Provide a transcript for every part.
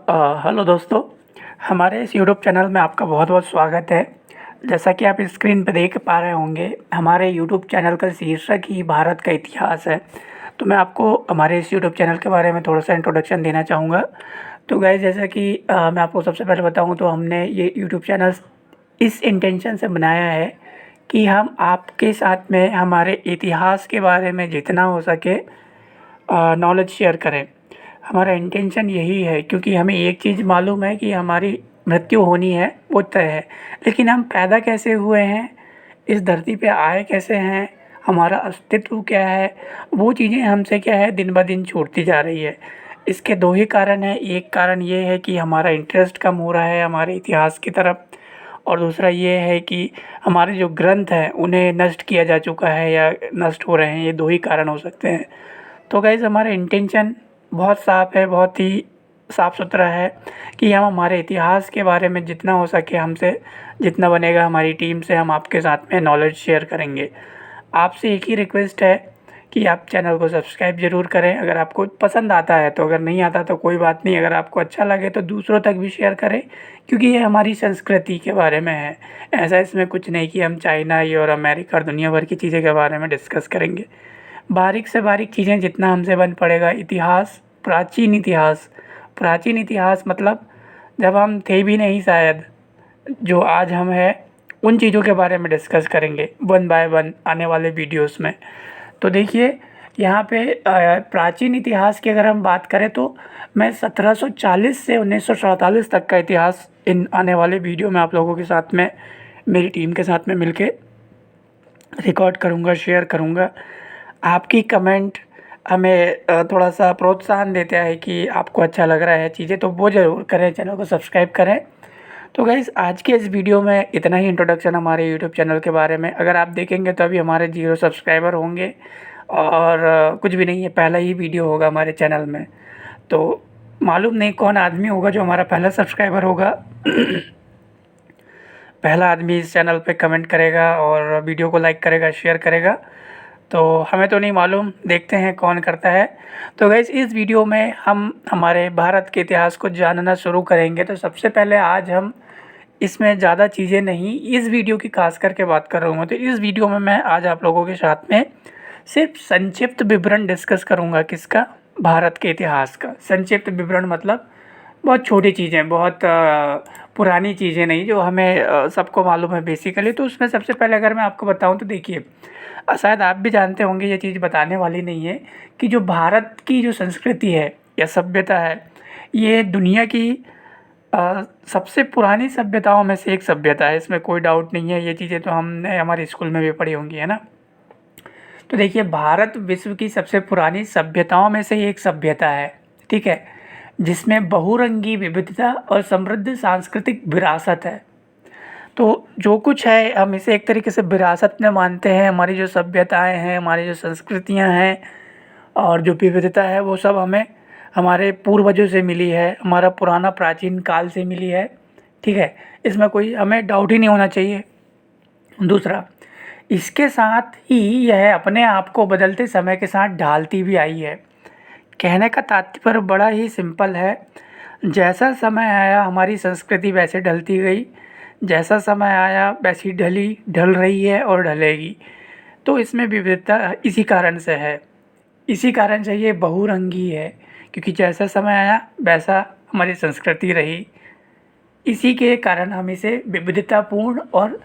Hello दोस्तों, हमारे इस यूट्यूब चैनल में आपका बहुत बहुत स्वागत है। जैसा कि आप स्क्रीन पर देख पा रहे होंगे, हमारे यूट्यूब चैनल का शीर्षक ही भारत का इतिहास है। तो मैं आपको हमारे इस यूट्यूब चैनल के बारे में थोड़ा सा इंट्रोडक्शन देना चाहूँगा। तो गाइस, जैसा कि मैं आपको सबसे पहले बताऊँ तो हमने ये यूट्यूब चैनल इस इंटेंशन से बनाया है कि हम आपके साथ में हमारे इतिहास के बारे में जितना हो सके नॉलेज शेयर करें। हमारा इंटेंशन यही है, क्योंकि हमें एक चीज़ मालूम है कि हमारी मृत्यु होनी है, वो तय है। लेकिन हम पैदा कैसे हुए हैं, इस धरती पे आए कैसे हैं, हमारा अस्तित्व क्या है, वो चीज़ें हमसे क्या है दिन ब दिन छूटती जा रही है। इसके दो ही कारण हैं। एक कारण ये है कि हमारा इंटरेस्ट कम हो रहा है हमारे इतिहास की तरफ, और दूसरा ये है कि हमारे जो ग्रंथ हैं उन्हें नष्ट किया जा चुका है या नष्ट हो रहे हैं। ये दो ही कारण हो सकते हैं। तो गाइज़, हमारा इंटेंशन बहुत साफ़ है, बहुत ही साफ़ सुथरा है कि हम हमारे इतिहास के बारे में जितना हो सके, हमसे जितना बनेगा हमारी टीम से हम आपके साथ में नॉलेज शेयर करेंगे। आपसे एक ही रिक्वेस्ट है कि आप चैनल को सब्सक्राइब ज़रूर करें अगर आपको पसंद आता है तो। अगर नहीं आता तो कोई बात नहीं, अगर आपको अच्छा लगे तो दूसरों तक भी शेयर करें, क्योंकि ये हमारी संस्कृति के बारे में है। ऐसा इसमें कुछ नहीं कि हम चाइना ये और अमेरिका और दुनिया भर की चीज़ें के बारे में डिस्कस करेंगे। बारीक से बारीक चीज़ें जितना हमसे बन पड़ेगा। इतिहास, प्राचीन इतिहास, प्राचीन इतिहास मतलब जब हम थे भी नहीं शायद, जो आज हम हैं, उन चीज़ों के बारे में डिस्कस करेंगे वन बाय वन आने वाले वीडियोस में। तो देखिए, यहाँ पे प्राचीन इतिहास की अगर हम बात करें तो मैं 1740 से 1947 तक का इतिहास इन आने वाले वीडियो में आप लोगों के साथ में, मेरी टीम के साथ में मिलके रिकॉर्ड करूँगा, शेयर करूँगा। आपकी कमेंट हमें थोड़ा सा प्रोत्साहन देता है कि आपको अच्छा लग रहा है चीज़ें, तो वो ज़रूर करें, चैनल को सब्सक्राइब करें। तो गाइज़, आज के इस वीडियो में इतना ही इंट्रोडक्शन हमारे यूट्यूब चैनल के बारे में। अगर आप देखेंगे तो अभी हमारे 0 सब्सक्राइबर होंगे और कुछ भी नहीं है, पहला ही वीडियो होगा हमारे चैनल में। तो मालूम नहीं कौन आदमी होगा जो हमारा पहला सब्सक्राइबर होगा। पहला आदमी इस चैनल पे कमेंट करेगा और वीडियो को लाइक करेगा, शेयर करेगा। तो हमें तो नहीं मालूम, देखते हैं कौन करता है। तो गाइस, इस वीडियो में हम हमारे भारत के इतिहास को जानना शुरू करेंगे। तो सबसे पहले आज हम इसमें ज़्यादा चीज़ें नहीं, इस वीडियो की खास करके बात कर रहा हूँ। तो इस वीडियो में मैं आज आप लोगों के साथ में सिर्फ संक्षिप्त विवरण डिस्कस करूँगा। किसका? भारत के इतिहास का संक्षिप्त विवरण। मतलब बहुत छोटी चीज़ें, बहुत पुरानी चीज़ें नहीं, जो हमें सबको मालूम है बेसिकली। तो उसमें सबसे पहले अगर मैं आपको बताऊं तो देखिए, शायद आप भी जानते होंगे, ये चीज़ बताने वाली नहीं है कि जो भारत की जो संस्कृति है या सभ्यता है, ये दुनिया की सबसे पुरानी सभ्यताओं में से एक सभ्यता है। इसमें कोई डाउट नहीं है। ये चीज़ें तो हमने हमारे स्कूल में भी पढ़ी होंगी, है ना। तो देखिए, भारत विश्व की सबसे पुरानी सभ्यताओं में से एक सभ्यता है, ठीक है, जिसमें बहुरंगी विविधता और समृद्ध सांस्कृतिक विरासत है। तो जो कुछ है हम इसे एक तरीके से विरासत में मानते हैं। हमारी जो सभ्यताएं हैं, हमारी जो संस्कृतियां हैं और जो विविधता है, वो सब हमें हमारे पूर्वजों से मिली है, हमारा पुराना प्राचीन काल से मिली है, ठीक है। इसमें कोई हमें डाउट ही नहीं होना चाहिए। दूसरा, इसके साथ ही यह अपने आप को बदलते समय के साथ ढालती भी आई है। कहने का तात्पर्य बड़ा ही सिंपल है। जैसा समय आया हमारी संस्कृति वैसे ढलती गई, जैसा समय आया वैसी ढली, ढल रही है और ढलेगी। तो इसमें विविधता इसी कारण से है, इसी कारण से ये बहुरंगी है, क्योंकि जैसा समय आया वैसा हमारी संस्कृति रही। इसी के कारण हम इसे विविधतापूर्ण और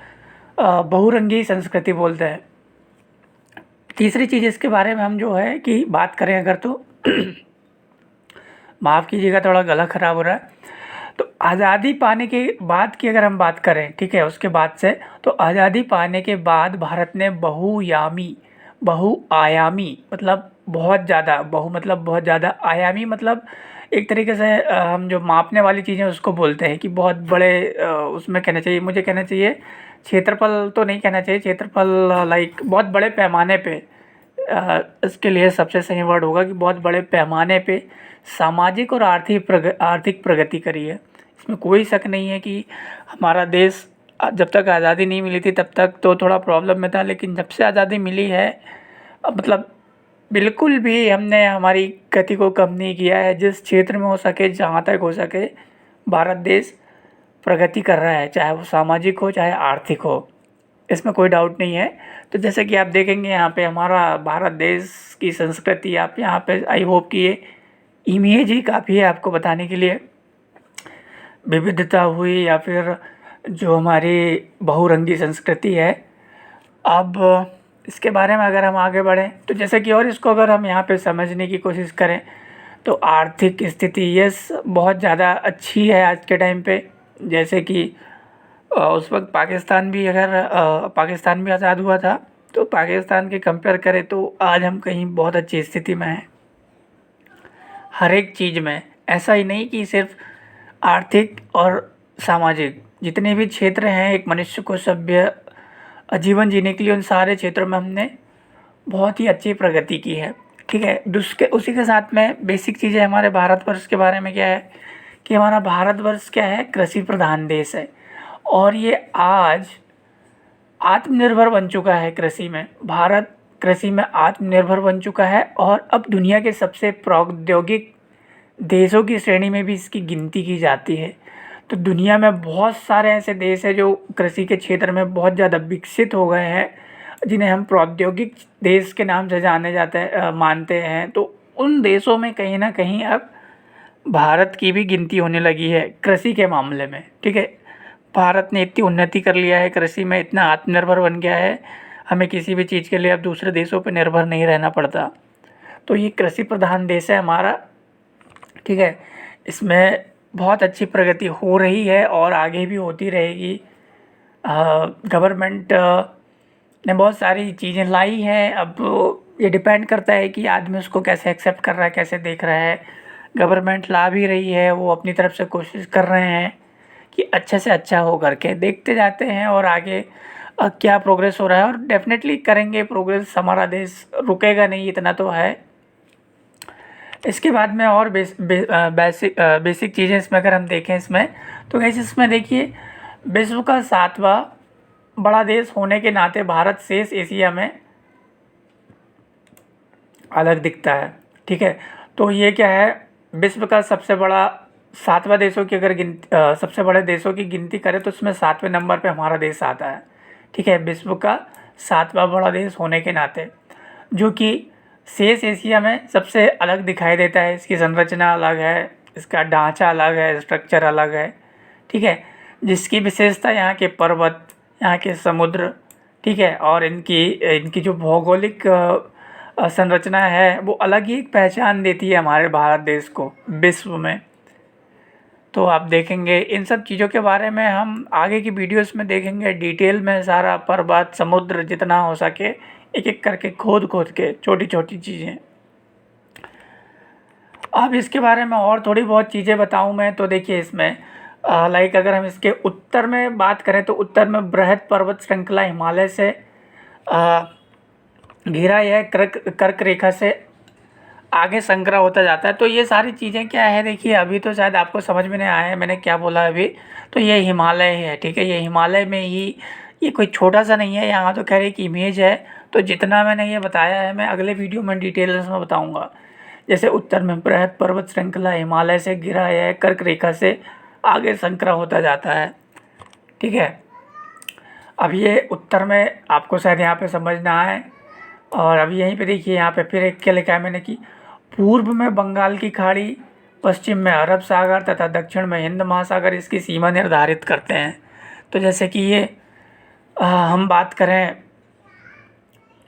बहुरंगी संस्कृति बोलते हैं। तीसरी चीज़ इसके बारे में हम जो है कि बात करें अगर, तो माफ़ कीजिएगा, थोड़ा गला ख़राब हो रहा है। तो आज़ादी पाने के बाद की अगर हम बात करें, ठीक है, उसके बाद से, तो आज़ादी पाने के बाद भारत ने बहुआयामी मतलब बहुत ज़्यादा, बहु मतलब बहुत ज़्यादा, आयामी मतलब एक तरीके से हम जो मापने वाली चीज़ें उसको बोलते हैं कि बहुत बड़े, उसमें कहना चाहिए, मुझे कहना चाहिए क्षेत्रफल तो नहीं कहना चाहिए, क्षेत्रफल लाइक बहुत बड़े पैमाने पे, इसके लिए सबसे सही वर्ड होगा कि बहुत बड़े पैमाने पे सामाजिक और आर्थिक प्रगति करी है। इसमें कोई शक नहीं है कि हमारा देश जब तक आज़ादी नहीं मिली थी तब तक तो थोड़ा प्रॉब्लम में था, लेकिन जब से आज़ादी मिली है, मतलब बिल्कुल भी हमने हमारी गति को कम नहीं किया है। जिस क्षेत्र में हो सके, जहाँ तक हो सके, भारत देश प्रगति कर रहा है, चाहे वो सामाजिक हो चाहे आर्थिक हो, इसमें कोई डाउट नहीं है। तो जैसे कि आप देखेंगे यहाँ पे हमारा भारत देश की संस्कृति, आप यहाँ पे आई होप कि ये इमेज ही काफ़ी है आपको बताने के लिए। विविधता हुई या फिर जो हमारी बहुरंगी संस्कृति है। अब इसके बारे में अगर हम आगे बढ़ें तो जैसे कि, और इसको अगर हम यहाँ पे समझने की कोशिश करें तो आर्थिक स्थिति यस बहुत ज़्यादा अच्छी है आज के टाइम पे। जैसे कि उस वक्त पाकिस्तान भी, अगर पाकिस्तान भी आज़ाद हुआ था तो पाकिस्तान के कंपेयर करें तो आज हम कहीं बहुत अच्छी स्थिति में हैं हर एक चीज़ में। ऐसा ही नहीं कि सिर्फ आर्थिक और सामाजिक, जितने भी क्षेत्र हैं एक मनुष्य को सभ्य जीवन जीने के लिए, उन सारे क्षेत्रों में हमने बहुत ही अच्छी प्रगति की है। ठीक है, उसी के साथ में बेसिक चीज़ें हमारे भारतवर्ष के बारे में क्या है कि हमारा भारतवर्ष क्या है, कृषि प्रधान देश है और ये आज आत्मनिर्भर बन चुका है कृषि में। भारत कृषि में आत्मनिर्भर बन चुका है और अब दुनिया के सबसे प्रौद्योगिक देशों की श्रेणी में भी इसकी गिनती की जाती है। तो दुनिया में बहुत सारे ऐसे देश हैं जो कृषि के क्षेत्र में बहुत ज़्यादा विकसित हो गए हैं, जिन्हें हम प्रौद्योगिक देश के नाम से जाने जाते हैं, मानते हैं। तो उन देशों में कहीं ना कहीं अब भारत की भी गिनती होने लगी है कृषि के मामले में। ठीक है, भारत ने इतनी उन्नति कर लिया है कृषि में, इतना आत्मनिर्भर बन गया है, हमें किसी भी चीज़ के लिए अब दूसरे देशों पर निर्भर नहीं रहना पड़ता। तो ये कृषि प्रधान देश है हमारा। ठीक है, इसमें बहुत अच्छी प्रगति हो रही है और आगे भी होती रहेगी। गवर्नमेंट ने बहुत सारी चीज़ें लाई हैं। अब ये डिपेंड करता है कि आदमी उसको कैसे एक्सेप्ट कर रहा है, कैसे देख रहा है। गवर्नमेंट ला भी रही है, वो अपनी तरफ से कोशिश कर रहे हैं कि अच्छे से अच्छा हो करके, देखते जाते हैं और आगे क्या प्रोग्रेस हो रहा है। और डेफिनेटली करेंगे प्रोग्रेस, हमारा देश रुकेगा नहीं, इतना तो है। इसके बाद में और बेसिक चीज़ें इसमें अगर हम देखें इसमें, तो कैसे इसमें देखिए, विश्व का 7वां बड़ा देश होने के नाते भारत शेष एशिया में अलग दिखता है। ठीक है, तो ये क्या है, विश्व का सबसे बड़ा 7वां देशों की अगर सबसे बड़े देशों की गिनती करें तो उसमें 7वें नंबर पे हमारा देश आता है। ठीक है, विश्व का 7वां बड़ा देश होने के नाते, जो कि शेष एशिया में सबसे अलग दिखाई देता है। इसकी संरचना अलग है, इसका ढांचा अलग है, स्ट्रक्चर अलग है। ठीक है, जिसकी विशेषता यहाँ के पर्वत, यहाँ के समुद्र, ठीक है, और इनकी जो भौगोलिक संरचना है वो अलग ही एक पहचान देती है हमारे भारत देश को विश्व में। तो आप देखेंगे इन सब चीज़ों के बारे में हम आगे की वीडियोस में देखेंगे डिटेल में, सारा पर्वत, समुद्र, जितना हो सके एक एक करके खोद के छोटी छोटी चीज़ें। अब इसके बारे में और थोड़ी बहुत चीज़ें बताऊं मैं, तो देखिए इसमें लाइक अगर हम इसके उत्तर में बात करें तो उत्तर में बृहद पर्वत श्रृंखला हिमालय से घिरा यह कर्क रेखा से आगे संकरा होता जाता है। तो ये सारी चीज़ें क्या है, देखिए अभी तो शायद आपको समझ में नहीं आया है मैंने क्या बोला अभी। तो ये हिमालय है, ठीक है, ये हिमालय में ही, ये कोई छोटा सा नहीं है, यहाँ तो कह रहे कि इमेज है। तो जितना मैंने ये बताया है मैं अगले वीडियो में डिटेल में बताऊँगा। जैसे उत्तर में बृहद पर्वत श्रृंखला हिमालय से घिरा है, कर्क रेखा से आगे संकरा होता जाता है। ठीक है, अब ये उत्तर में आपको शायद यहाँ पे समझना है। और अभी यहीं पे देखिए, यहाँ पे फिर एक क्या लिखा है मैंने कि पूर्व में बंगाल की खाड़ी, पश्चिम में अरब सागर तथा दक्षिण में हिंद महासागर इसकी सीमा निर्धारित करते हैं। तो जैसे कि ये हम बात करें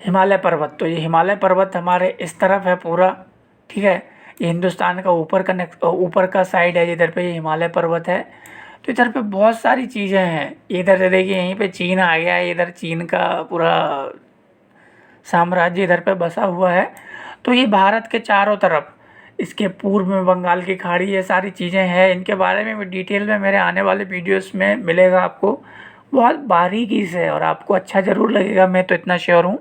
हिमालय पर्वत, तो ये हिमालय पर्वत हमारे इस तरफ है पूरा। ठीक है, ये हिंदुस्तान का ऊपर का साइड है जिधर पे ये हिमालय पर्वत है। तो इधर पे बहुत सारी चीज़ें हैं। इधर से देखिए यहीं पे चीन आ गया है, इधर चीन का पूरा साम्राज्य इधर पे बसा हुआ है। तो ये भारत के चारों तरफ, इसके पूर्व में बंगाल की खाड़ी, ये सारी चीज़ें हैं। इनके बारे में डिटेल में मेरे आने वाले वीडियोस में मिलेगा आपको बहुत बारीकी से, और आपको अच्छा ज़रूर लगेगा, मैं तो इतना श्योर हूँ।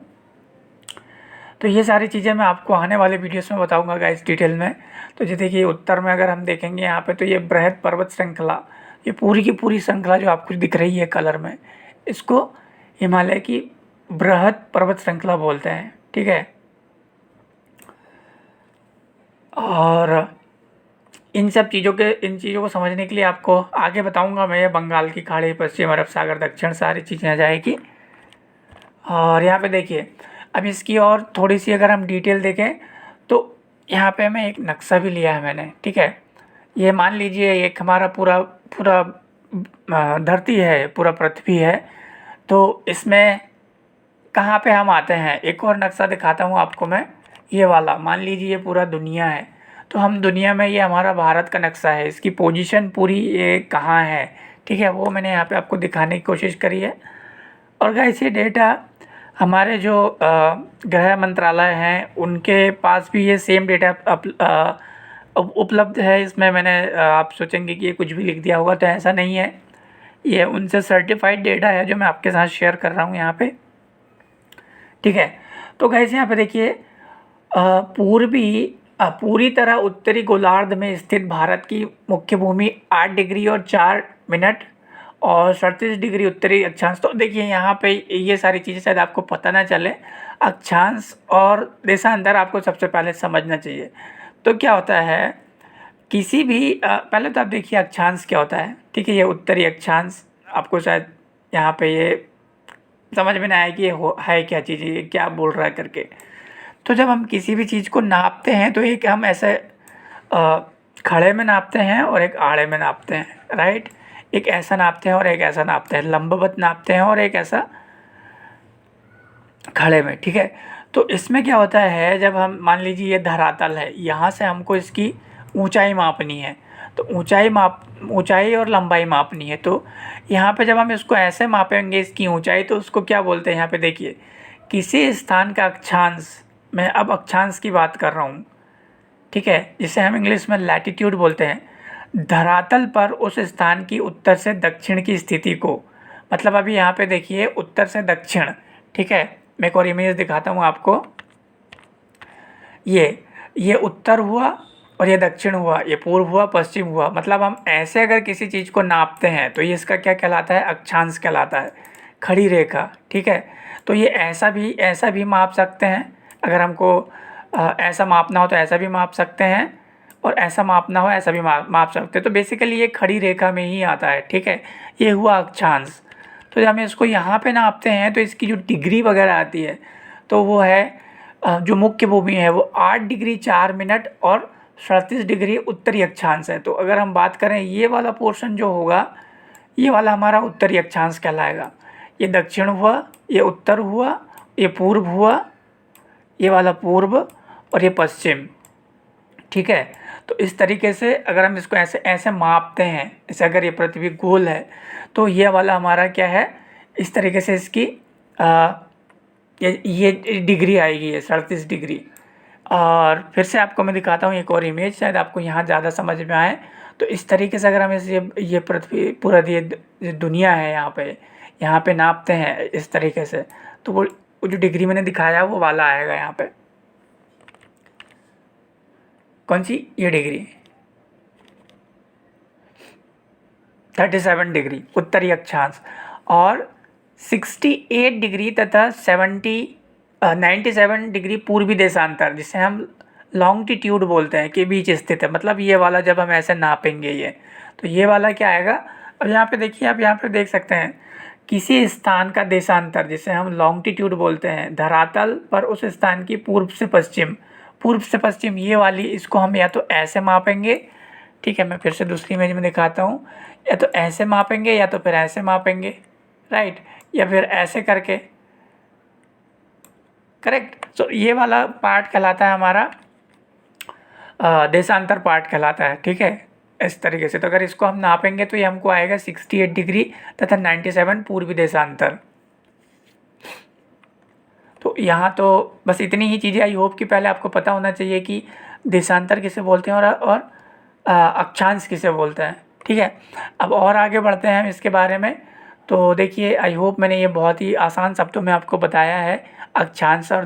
तो ये सारी चीज़ें मैं आपको आने वाले वीडियोस में बताऊंगा गाइस डिटेल में। तो जैसे देखिए उत्तर में अगर हम देखेंगे यहाँ पे, तो ये बृहद पर्वत श्रृंखला, ये पूरी की पूरी श्रृंखला जो आपको दिख रही है कलर में, इसको हिमालय की बृहद पर्वत श्रृंखला बोलते हैं। ठीक है, और इन चीज़ों को समझने के लिए आपको आगे बताऊंगा मैं। ये बंगाल की खाड़ी, पश्चिम अरब सागर, दक्षिण, सारी चीज़ें आ जाएगी। और यहाँ पे देखिए, अब इसकी और थोड़ी सी अगर हम डिटेल देखें तो यहाँ पे मैं एक नक्शा भी लिया है मैंने, ठीक है। ये मान लीजिए एक हमारा पूरा पूरा धरती है, पूरा पृथ्वी है। तो इसमें कहाँ पे हम आते हैं, एक और नक्शा दिखाता हूँ आपको मैं। ये वाला मान लीजिए ये पूरा दुनिया है, तो हम दुनिया में, ये हमारा भारत का नक्शा है, इसकी पोजीशन पूरी ये कहाँ है, ठीक है, वो मैंने यहाँ पे आपको दिखाने की कोशिश करी है। और गाइस ये डेटा हमारे जो गृह मंत्रालय हैं उनके पास भी ये सेम डेटा उपलब्ध है। इसमें मैंने आप सोचेंगे कि ये कुछ भी लिख दिया होगा, तो ऐसा नहीं है। ये उनसे सर्टिफाइड डेटा है जो मैं आपके साथ शेयर कर रहा हूँ यहाँ पे, ठीक है। तो गाइस यहाँ पे देखिए, पूरी तरह उत्तरी गोलार्ध में स्थित भारत की मुख्य भूमि 8 डिग्री और 4 मिनट और 37 डिग्री उत्तरी अक्षांश। तो देखिए यहाँ पे ये सारी चीज़ें शायद आपको पता ना चले। अक्षांश और देशांतर आपको सबसे पहले समझना चाहिए। तो क्या होता है, किसी भी पहले तो आप देखिए अक्षांश क्या होता है, ठीक है। ये उत्तरी अक्षांश, आपको शायद यहाँ पे ये समझ में ना आए कि ये है क्या चीज़, ये क्या बोल रहा है करके। तो जब हम किसी भी चीज़ को नापते हैं तो एक हम ऐसे खड़े में नापते हैं और एक आड़े में नापते हैं, राइट। एक ऐसा नापते हैं और एक ऐसा नापते हैं, लंबवत नापते हैं और एक ऐसा खड़े में, ठीक है। तो इसमें क्या होता है, जब हम मान लीजिए ये धरातल है, यहाँ से हमको इसकी ऊंचाई मापनी है, तो ऊंचाई और लंबाई मापनी है। तो यहाँ पे जब हम इसको ऐसे मापेंगे इसकी ऊंचाई, तो उसको क्या बोलते हैं, यहाँ पे देखिए, किसी स्थान का अक्षांश, मैं अब अक्षांश की बात कर रहा हूँ, ठीक है, जिसे हम इंग्लिश में लैटिट्यूड बोलते हैं। धरातल पर उस स्थान की उत्तर से दक्षिण की स्थिति को, मतलब अभी यहाँ पे देखिए उत्तर से दक्षिण, ठीक है। मैं एक और इमेज दिखाता हूँ आपको। ये उत्तर हुआ और ये दक्षिण हुआ, ये पूर्व हुआ, पश्चिम हुआ। मतलब हम ऐसे अगर किसी चीज़ को नापते हैं तो ये इसका क्या कहलाता है, अक्षांश कहलाता है, खड़ी रेखा, ठीक है। तो ये ऐसा भी माप सकते हैं। अगर हमको ऐसा मापना हो तो ऐसा भी माप सकते हैं, और ऐसा मापना हो ऐसा भी माप सकते हैं। तो बेसिकली ये खड़ी रेखा में ही आता है, ठीक है। ये हुआ अक्षांश। तो जब हम इसको यहाँ पे नापते हैं तो इसकी जो डिग्री वगैरह आती है, तो वो है जो मुख्य भूमि है वो 8 डिग्री 4 मिनट और 37 डिग्री उत्तरी अक्षांश है। तो अगर हम बात करें, ये वाला पोर्शन जो होगा, ये वाला हमारा उत्तरी अक्षांश कहलाएगा। ये दक्षिण हुआ, ये उत्तर हुआ, ये पूर्व हुआ, ये वाला पूर्व, और ये पश्चिम, ठीक है। तो इस तरीके से अगर हम इसको ऐसे ऐसे मापते हैं, जैसे अगर ये पृथ्वी गोल है तो ये वाला हमारा क्या है, इस तरीके से इसकी ये डिग्री आएगी, ये 37 डिग्री। और फिर से आपको मैं दिखाता हूँ एक और इमेज, शायद आपको यहाँ ज़्यादा समझ में आए। तो इस तरीके से अगर हम ये पृथ्वी पूरा ये दुनिया है, यहाँ पे नापते हैं इस तरीके से, तो वो जो डिग्री मैंने दिखाया वो वाला आएगा यहाँ पे। कौन सी, ये डिग्री 37 डिग्री उत्तरी अक्षांश, और 68 डिग्री तथा 97 डिग्री पूर्वी देशांतर, जिसे हम लॉन्गिट्यूड बोलते हैं, के बीच स्थित है। मतलब ये वाला जब हम ऐसे नापेंगे ये, तो ये वाला क्या आएगा। अब यहाँ पे देखिए, आप यहाँ पे देख सकते हैं, किसी स्थान का देशांतर, जिसे हम लॉन्गिट्यूड बोलते हैं, धरातल पर उस स्थान की पूर्व से पश्चिम, ये वाली, इसको हम या तो ऐसे मापेंगे, ठीक है। मैं फिर से दूसरी इमेज में दिखाता हूँ, या तो ऐसे मापेंगे या तो फिर ऐसे मापेंगे, राइट, या फिर ऐसे करके, करेक्ट। तो ये वाला पार्ट कहलाता है हमारा देशांतर पार्ट कहलाता है, ठीक है, इस तरीके से। तो अगर इसको हम नापेंगे तो ये हमको आएगा 68 डिग्री तथा 97 पूर्वी देशांतर। तो यहाँ तो बस इतनी ही चीज़ें, आई होप कि पहले आपको पता होना चाहिए कि देशांतर किसे बोलते हैं और अक्षांश किसे बोलते हैं, ठीक है। अब और आगे बढ़ते हैं हम इसके बारे में। तो देखिए, आई होप मैंने ये बहुत ही आसान शब्दों में आपको बताया है अक्षांश और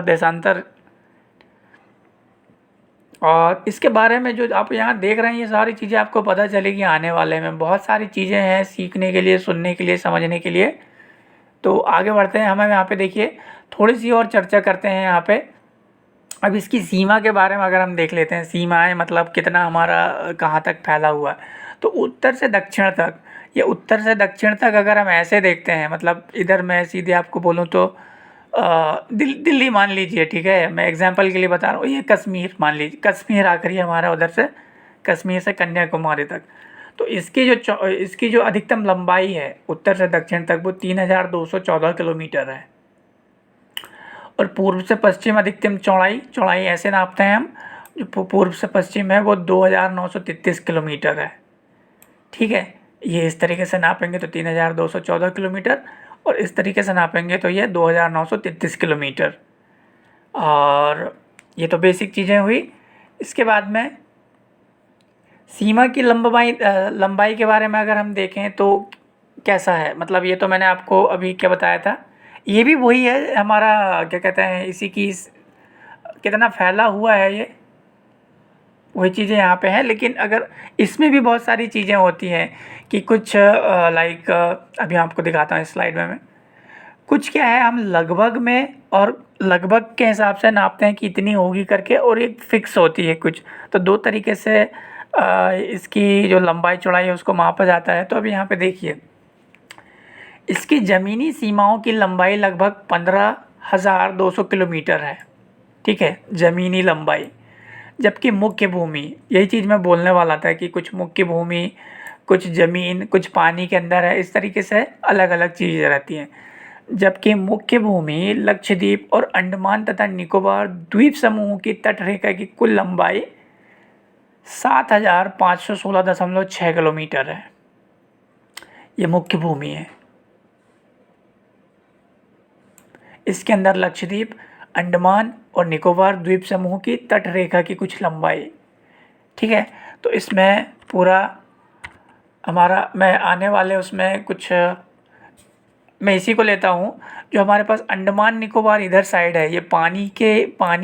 देशांतर। और इसके बारे में जो आप यहाँ देख रहे हैं, ये सारी चीज़ें आपको पता चलेगी आने वाले में। बहुत सारी चीज़ें हैं सीखने के लिए, सुनने के लिए, समझने के लिए। तो आगे बढ़ते हैं, हमें यहाँ पे देखिए थोड़ी सी और चर्चा करते हैं यहाँ पे अब इसकी सीमा के बारे में अगर हम देख लेते हैं, सीमाएँ मतलब कितना हमारा कहाँ तक फैला हुआ है। तो उत्तर से दक्षिण तक, ये उत्तर से दक्षिण तक अगर हम ऐसे देखते हैं, मतलब इधर मैं सीधे आपको बोलूँ तो दिल्ली मान लीजिए, ठीक है, मैं एग्जांपल के लिए बता रहा हूँ, ये कश्मीर मान लीजिए, कश्मीर आखिरी है हमारा उधर से, कश्मीर से कन्याकुमारी तक। तो इसकी जो अधिकतम लंबाई है उत्तर से दक्षिण तक, वो 3214 किलोमीटर है। और पूर्व से पश्चिम अधिकतम चौड़ाई, चौड़ाई ऐसे नापते हैं हम, जो पूर्व से पश्चिम है वो 2933 किलोमीटर है। ठीक है, ये इस तरीके से नापेंगे तो 3214 किलोमीटर, और इस तरीके से नापेंगे तो ये 2933 किलोमीटर। और ये तो बेसिक चीज़ें हुई। इसके बाद में सीमा की लंबाई के बारे में अगर हम देखें तो कैसा है, मतलब ये तो मैंने आपको अभी क्या बताया था, ये भी वही है हमारा, क्या कहते हैं, इसी की कितना फैला हुआ है ये, वही चीज़ें यहाँ पे हैं। लेकिन अगर इसमें भी बहुत सारी चीज़ें होती हैं कि कुछ लाइक अभी आपको दिखाता हूँ इस स्लाइड में मैं, कुछ क्या है हम लगभग में और लगभग के हिसाब से नापते हैं कि इतनी होगी करके, और एक फिक्स होती है कुछ। तो दो तरीके से इसकी जो लंबाई चौड़ाई है उसको मापा जाता है। तो अभी यहाँ पे देखिए, इसकी ज़मीनी सीमाओं की लंबाई लगभग 15,200 किलोमीटर है। ठीक है, ज़मीनी लंबाई। जबकि मुख्य भूमि, यही चीज़ मैं बोलने वाला था कि कुछ मुख्य भूमि, कुछ ज़मीन, कुछ पानी के अंदर है, इस तरीके से अलग अलग चीज़ें रहती हैं। जबकि मुख्य भूमि लक्षद्वीप और अंडमान तथा निकोबार द्वीप समूह की तटरेखा की कुल लंबाई 7,516.6 किलोमीटर है। ये मुख्य भूमि है। इसके अंदर लक्षद्वीप, अंडमान और निकोबार द्वीप समूह की तटरेखा की कुछ लंबाई। ठीक है, तो इसमें पूरा हमारा, मैं आने वाले उसमें कुछ, मैं इसी को लेता हूँ जो हमारे पास अंडमान निकोबार इधर साइड है, ये पानी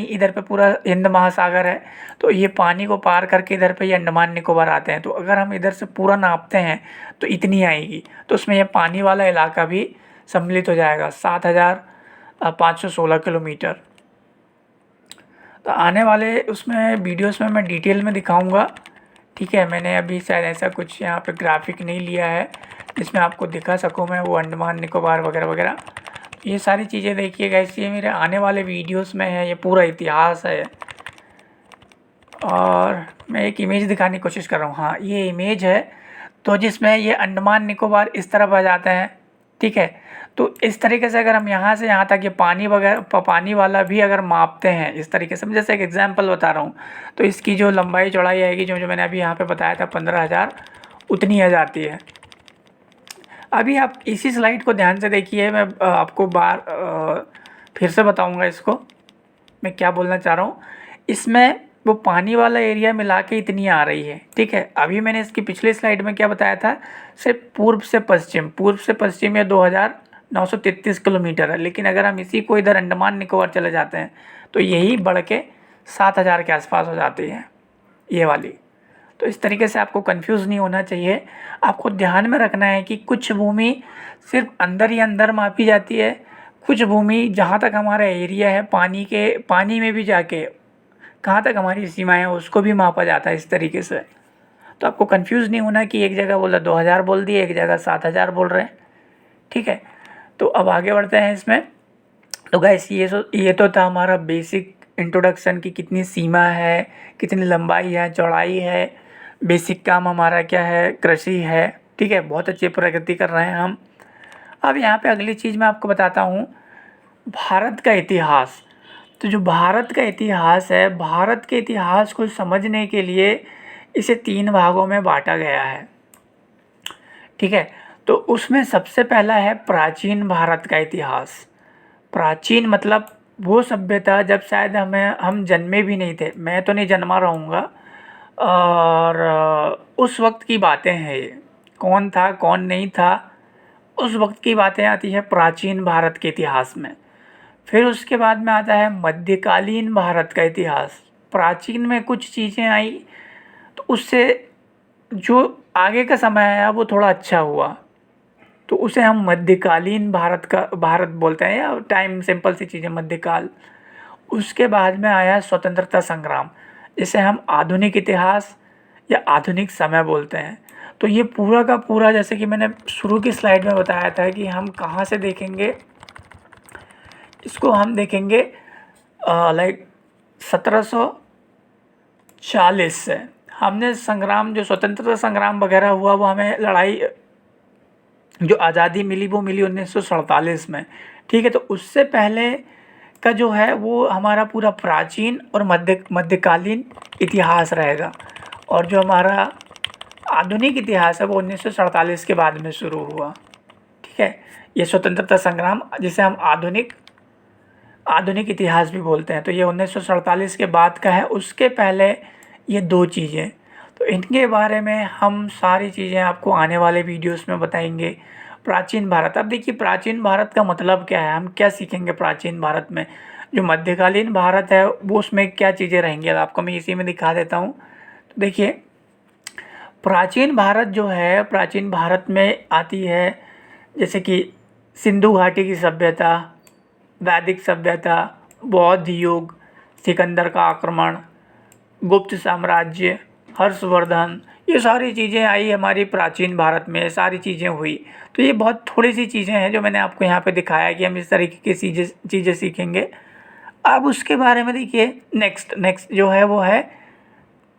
इधर पे पूरा हिंद महासागर है, तो ये पानी को पार करके इधर पे ये अंडमान निकोबार आते हैं। तो अगर हम इधर से पूरा नापते हैं तो इतनी आएगी, तो उसमें ये पानी वाला इलाका भी सम्मिलित हो जाएगा, 7,516 किलोमीटर। तो आने वाले उसमें वीडियोस में मैं डिटेल में दिखाऊंगा। ठीक है, मैंने अभी शायद ऐसा कुछ यहाँ पे ग्राफिक नहीं लिया है जिसमें आपको दिखा सकूँ मैं वो अंडमान निकोबार वगैरह वगैरह। ये सारी चीज़ें देखिएगा, इसलिए मेरे आने वाले वीडियोस में है, ये पूरा इतिहास है। और मैं एक इमेज दिखाने की कोशिश कर रहा हूँ, हाँ ये इमेज है, तो जिसमें ये अंडमान निकोबार इस तरफ आ जाते हैं। ठीक है, तो इस तरीके से अगर हम यहाँ से यहाँ तक ये पानी वगैरह पानी वाला भी अगर मापते हैं इस तरीके से, मैं जैसे एक एग्जांपल बता रहा हूँ, तो इसकी जो लंबाई चौड़ाई आएगी, जो जो मैंने अभी यहाँ पे बताया था 15,000, उतनी आ जाती है। अभी आप इसी स्लाइड को ध्यान से देखिए, मैं आपको फिर से बताऊँगा इसको मैं क्या बोलना चाह रहा हूँ। इसमें वो पानी वाला एरिया मिला के इतनी आ रही है। ठीक है, अभी मैंने इसकी पिछले स्लाइड में क्या बताया था, सिर्फ पूर्व से पश्चिम ये 2,933 किलोमीटर है। लेकिन अगर हम इसी को इधर अंडमान निकोबार चले जाते हैं तो यही बढ़ के 7,000 के आसपास हो जाती है ये वाली। तो इस तरीके से आपको कंफ्यूज नहीं होना चाहिए। आपको ध्यान में रखना है कि कुछ भूमि सिर्फ अंदर ही अंदर मापी जाती है, कुछ भूमि जहाँ तक हमारा एरिया है पानी में भी जाके कहाँ तक हमारी सीमाएँ हैं उसको भी मापा जाता है इस तरीके से। तो आपको कंफ्यूज नहीं होना कि एक जगह बोला 2,000 बोल दिए, एक जगह 7,000 बोल रहे हैं। ठीक है, तो अब आगे बढ़ते हैं इसमें। तो गाइस ये तो था हमारा बेसिक इंट्रोडक्शन की कितनी सीमा है, कितनी लंबाई है, चौड़ाई है, बेसिक काम हमारा क्या है, कृषि है। ठीक है, बहुत अच्छी प्रगति कर रहे हैं हम। अब यहाँ पे अगली चीज़ मैं आपको बताता हूँ, भारत का इतिहास। तो जो भारत का इतिहास है, भारत के इतिहास को समझने के लिए इसे 3 भागों में बांटा गया है। ठीक है, तो उसमें सबसे पहला है प्राचीन भारत का इतिहास। प्राचीन मतलब वो सभ्यता जब शायद हम जन्मे भी नहीं थे, मैं तो नहीं जन्मा रहूँगा, और उस वक्त की बातें हैं ये, कौन था कौन नहीं था उस वक्त की बातें आती है प्राचीन भारत के इतिहास में। फिर उसके बाद में आता है मध्यकालीन भारत का इतिहास। प्राचीन में कुछ चीज़ें आई तो उससे जो आगे का समय आया वो थोड़ा अच्छा हुआ, तो उसे हम मध्यकालीन भारत बोलते हैं, या टाइम, सिंपल सी चीज़ें मध्यकाल। उसके बाद में आया स्वतंत्रता संग्राम, जिसे हम आधुनिक इतिहास या आधुनिक समय बोलते हैं। तो ये पूरा का पूरा, जैसे कि मैंने शुरू की स्लाइड में बताया था कि हम कहाँ से देखेंगे इसको, हम देखेंगे लाइक 1740 से। हमने संग्राम, जो स्वतंत्रता संग्राम वगैरह हुआ, वो हमें लड़ाई जो आज़ादी मिली वो मिली 1947 में, ठीक है। तो उससे पहले का जो है वो हमारा पूरा प्राचीन और मध्यकालीन इतिहास रहेगा, और जो हमारा आधुनिक इतिहास है वो 1947 के बाद में शुरू हुआ, ठीक है। ये स्वतंत्रता संग्राम, जिसे हम आधुनिक इतिहास भी बोलते हैं, तो ये 1947 के बाद का है। उसके पहले ये दो चीज़ें, तो इनके बारे में हम सारी चीज़ें आपको आने वाले वीडियोस में बताएंगे। प्राचीन भारत, अब देखिए प्राचीन भारत का मतलब क्या है, हम क्या सीखेंगे प्राचीन भारत में। जो मध्यकालीन भारत है वो, उसमें क्या चीज़ें रहेंगी, अब आपको मैं इसी में दिखा देता हूँ। तो देखिए प्राचीन भारत जो है, प्राचीन भारत में आती है जैसे कि सिंधु घाटी की सभ्यता, वैदिक सभ्यता, बौद्ध युग, सिकंदर का आक्रमण, गुप्त साम्राज्य, हर्षवर्धन, ये सारी चीज़ें आई हमारी प्राचीन भारत में, सारी चीज़ें हुई। तो ये बहुत थोड़ी सी चीज़ें हैं जो मैंने आपको यहाँ पे दिखाया कि हम इस तरीके की चीज़ें सीखेंगे। अब उसके बारे में देखिए नेक्स्ट जो है वो है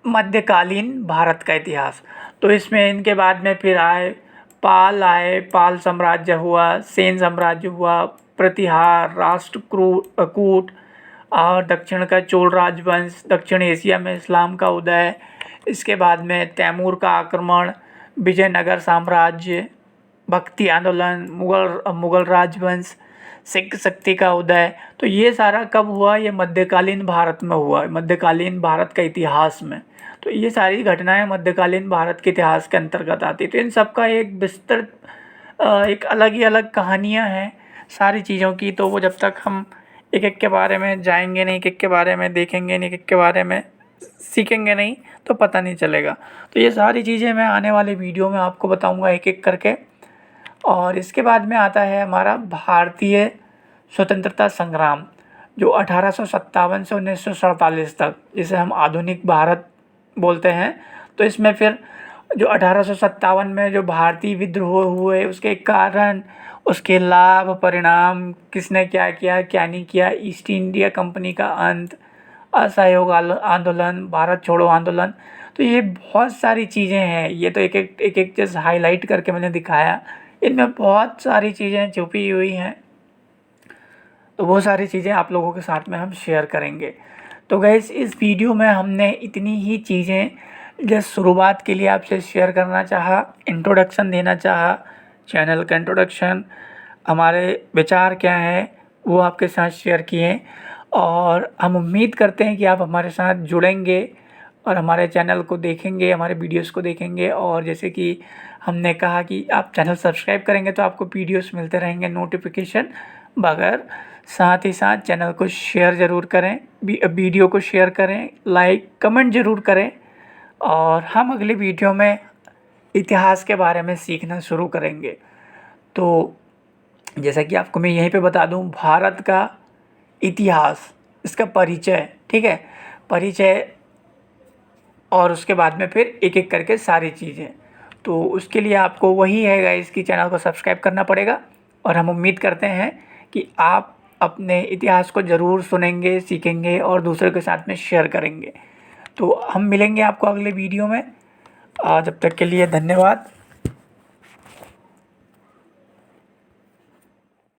मध्यकालीन भारत का इतिहास। तो इसमें इनके बाद में फिर पाल साम्राज्य हुआ, सेन साम्राज्य हुआ, प्रतिहार, राष्ट्रकूट, और दक्षिण का चोल राजवंश, दक्षिण एशिया में इस्लाम का उदय, इसके बाद में तैमूर का आक्रमण, विजयनगर साम्राज्य, भक्ति आंदोलन, मुगल राजवंश, सिख शक्ति का उदय। तो ये सारा कब हुआ, ये मध्यकालीन भारत में हुआ, मध्यकालीन भारत का इतिहास में। तो ये सारी घटनाएं मध्यकालीन भारत के इतिहास के अंतर्गत आती। तो इन सब का एक विस्तृत, एक अलग ही अलग कहानियाँ हैं सारी चीज़ों की। तो वो जब तक हम एक एक के बारे में जाएंगे नहीं, एक एक के बारे में देखेंगे नहीं, एक एक के बारे में सीखेंगे नहीं, तो पता नहीं चलेगा। तो ये सारी चीज़ें मैं आने वाले वीडियो में आपको बताऊंगा एक एक करके। और इसके बाद में आता है हमारा भारतीय स्वतंत्रता संग्राम, जो 1857 से 1947 तक, जिसे हम आधुनिक भारत बोलते हैं। तो इसमें फिर जो 1857 में जो भारतीय विद्रोह हुए, उसके कारण, उसके लाभ, परिणाम, किसने क्या किया क्या नहीं किया, ईस्ट इंडिया कंपनी का अंत, असहयोग आंदोलन, भारत छोड़ो आंदोलन। तो ये बहुत सारी चीज़ें हैं। ये तो एक एक चीज़ हाईलाइट करके मैंने दिखाया, इनमें बहुत सारी चीज़ें छुपी हुई हैं। तो वो सारी चीज़ें आप लोगों के साथ में हम शेयर करेंगे। तो गाइस इस वीडियो में हमने इतनी ही चीज़ें जस्ट शुरुआत के लिए आपसे शेयर करना चाहा, इंट्रोडक्शन देना चाहा, चैनल का इंट्रोडक्शन, हमारे विचार क्या हैं वो आपके साथ शेयर किए। और हम उम्मीद करते हैं कि आप हमारे साथ जुड़ेंगे और हमारे चैनल को देखेंगे, हमारे वीडियोस को देखेंगे। और जैसे कि हमने कहा कि आप चैनल सब्सक्राइब करेंगे तो आपको वीडियोस मिलते रहेंगे नोटिफिकेशन बगैर। साथ ही साथ चैनल को शेयर ज़रूर करें, वीडियो को शेयर करें, लाइक कमेंट ज़रूर करें। और हम अगले वीडियो में इतिहास के बारे में सीखना शुरू करेंगे। तो जैसा कि आपको मैं यहीं पे बता दूं, भारत का इतिहास, इसका परिचय, ठीक है, परिचय, और उसके बाद में फिर एक एक करके सारी चीज़ें। तो उसके लिए आपको वही है गाइस कि चैनल को सब्सक्राइब करना पड़ेगा। और हम उम्मीद करते हैं कि आप अपने इतिहास को ज़रूर सुनेंगे, सीखेंगे और दूसरों के साथ में शेयर करेंगे। तो हम मिलेंगे आपको अगले वीडियो में। जब तक के लिए धन्यवाद।